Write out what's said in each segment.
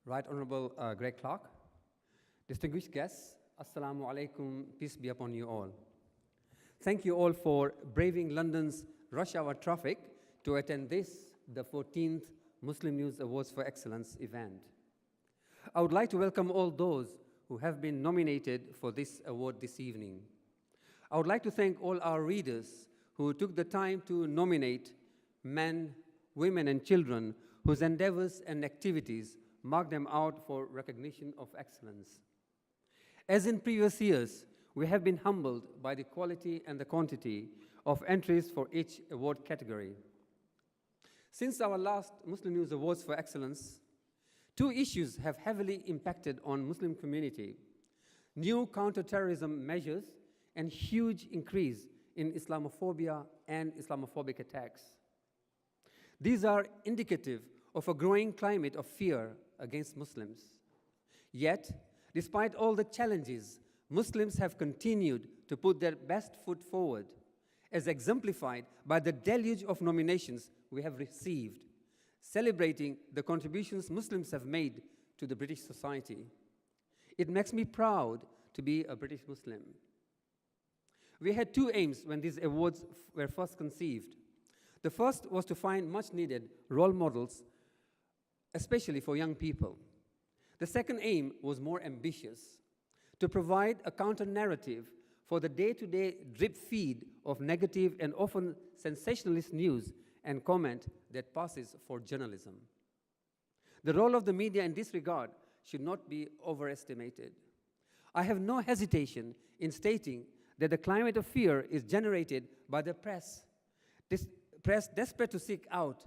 Right Honorable Greg Clark, distinguished guests, Assalamu alaikum, peace be upon you all. Thank you all for braving London's rush hour traffic to attend this, the 14th Muslim News Awards for Excellence event. I would like to welcome all those who have been nominated for this award this evening. I would like to thank all our readers who took the time to nominate men, women, and children whose endeavors and activities mark them out for recognition of excellence. As in previous years, we have been humbled by the quality and the quantity of entries for each award category. Since our last Muslim News Awards for Excellence, two issues have heavily impacted on Muslim community: new counter-terrorism measures and huge increase in Islamophobia and Islamophobic attacks. These are indicative of a growing climate of fear against Muslims. Yet, despite all the challenges, Muslims have continued to put their best foot forward, as exemplified by the deluge of nominations we have received, celebrating the contributions Muslims have made to the British society. It makes me proud to be a British Muslim. We had two aims when these awards were first conceived. The first was to find much-needed role models, especially for young people. The second aim was more ambitious: to provide a counter-narrative for the day-to-day drip feed of negative and often sensationalist news and comment that passes for journalism. The role of the media in this regard should not be overestimated. I have no hesitation in stating that the climate of fear is generated by the press. This press desperate to seek out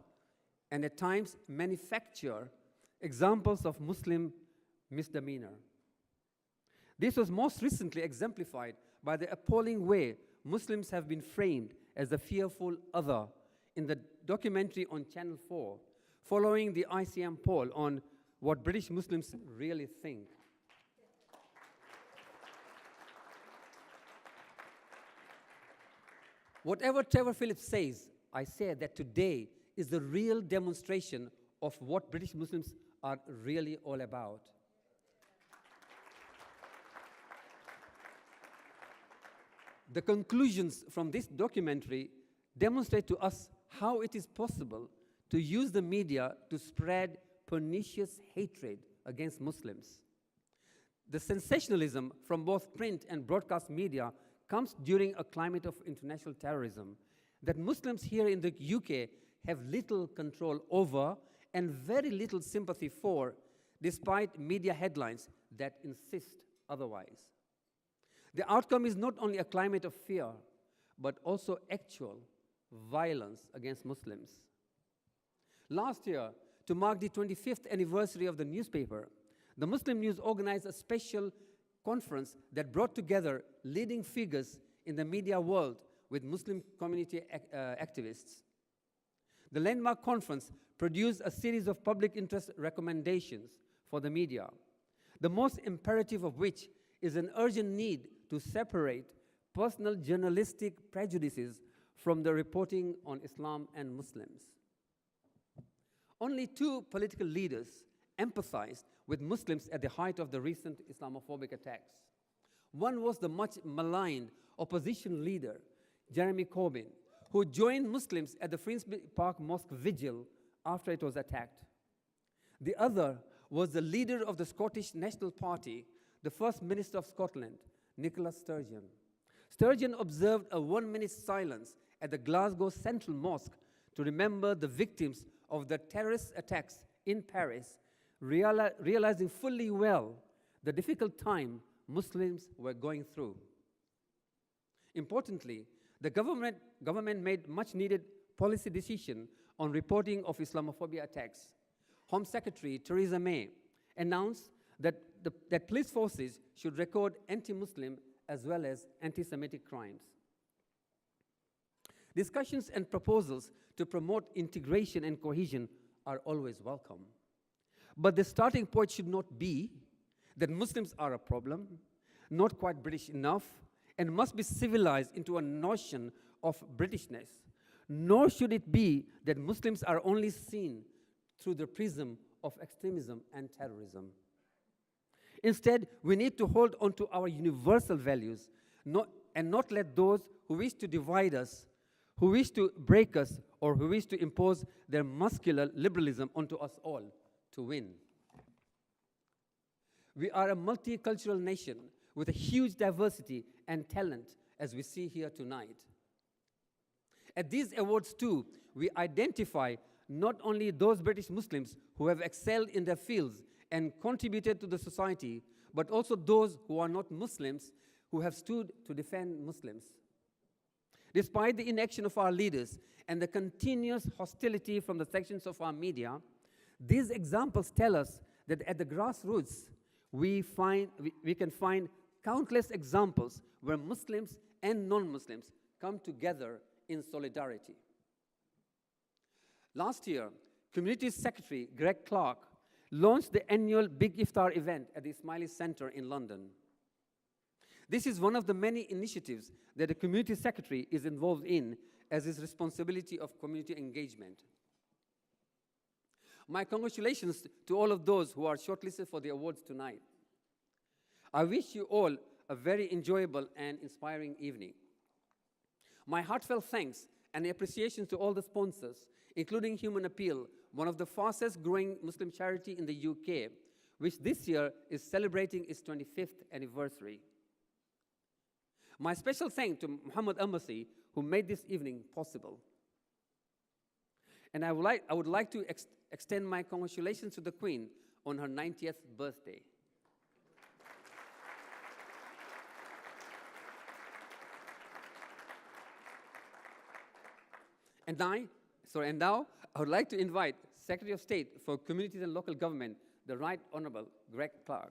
and at times manufacture examples of Muslim misdemeanor. This was most recently exemplified by the appalling way Muslims have been framed as the fearful other in the documentary on Channel 4, following the ICM poll on what British Muslims really think. Whatever Trevor Phillips says, I say that today is the real demonstration of what British Muslims are really all about. The conclusions from this documentary demonstrate to us how it is possible to use the media to spread pernicious hatred against Muslims. The sensationalism from both print and broadcast media comes during a climate of international terrorism that Muslims here in the UK have little control over and very little sympathy for, despite media headlines that insist otherwise. The outcome is not only a climate of fear, but also actual violence against Muslims. Last year, to mark the 25th anniversary of the newspaper, the Muslim News organized a special conference that brought together leading figures in the media world with Muslim community activists. The landmark conference produced a series of public interest recommendations for the media, the most imperative of which is an urgent need to separate personal journalistic prejudices from the reporting on Islam and Muslims. Only two political leaders empathized with Muslims at the height of the recent Islamophobic attacks. One was the much maligned opposition leader, Jeremy Corbyn, who joined Muslims at the Finsbury Park Mosque vigil after it was attacked. The other was the leader of the Scottish National Party, the First Minister of Scotland, Nicola Sturgeon. Sturgeon observed a 1-minute silence at the Glasgow Central Mosque to remember the victims of the terrorist attacks in Paris, realizing fully well the difficult time Muslims were going through. Importantly, the government made much-needed policy decision on reporting of Islamophobia attacks. Home Secretary Theresa May announced that police forces should record anti-Muslim as well as anti-Semitic crimes. Discussions and proposals to promote integration and cohesion are always welcome. But the starting point should not be that Muslims are a problem, not quite British enough, and must be civilized into a notion of Britishness. Nor should it be that Muslims are only seen through the prism of extremism and terrorism. Instead, we need to hold on to our universal values and not let those who wish to divide us, who wish to break us, or who wish to impose their muscular liberalism onto us all to win. We are a multicultural nation with a huge diversity and talent, as we see here tonight. At these awards, too, we identify not only those British Muslims who have excelled in their fields and contributed to the society, but also those who are not Muslims who have stood to defend Muslims. Despite the inaction of our leaders and the continuous hostility from the sections of our media, these examples tell us that at the grassroots, we can find countless examples where Muslims and non-Muslims come together in solidarity. Last year, Community Secretary Greg Clark launched the annual Big Iftar event at the Ismaili Center in London. This is one of the many initiatives that the Community Secretary is involved in as his responsibility of community engagement. My congratulations to all of those who are shortlisted for the awards tonight. I wish you all a very enjoyable and inspiring evening. My heartfelt thanks and appreciation to all the sponsors, including Human Appeal, one of the fastest growing Muslim charity in the UK, which this year is celebrating its 25th anniversary. My special thanks to Ahmed Versi, who made this evening possible. And I would like to extend my congratulations to the Queen on her 90th birthday. And now, I would like to invite Secretary of State for Communities and Local Government, the Right Honorable Greg Clark.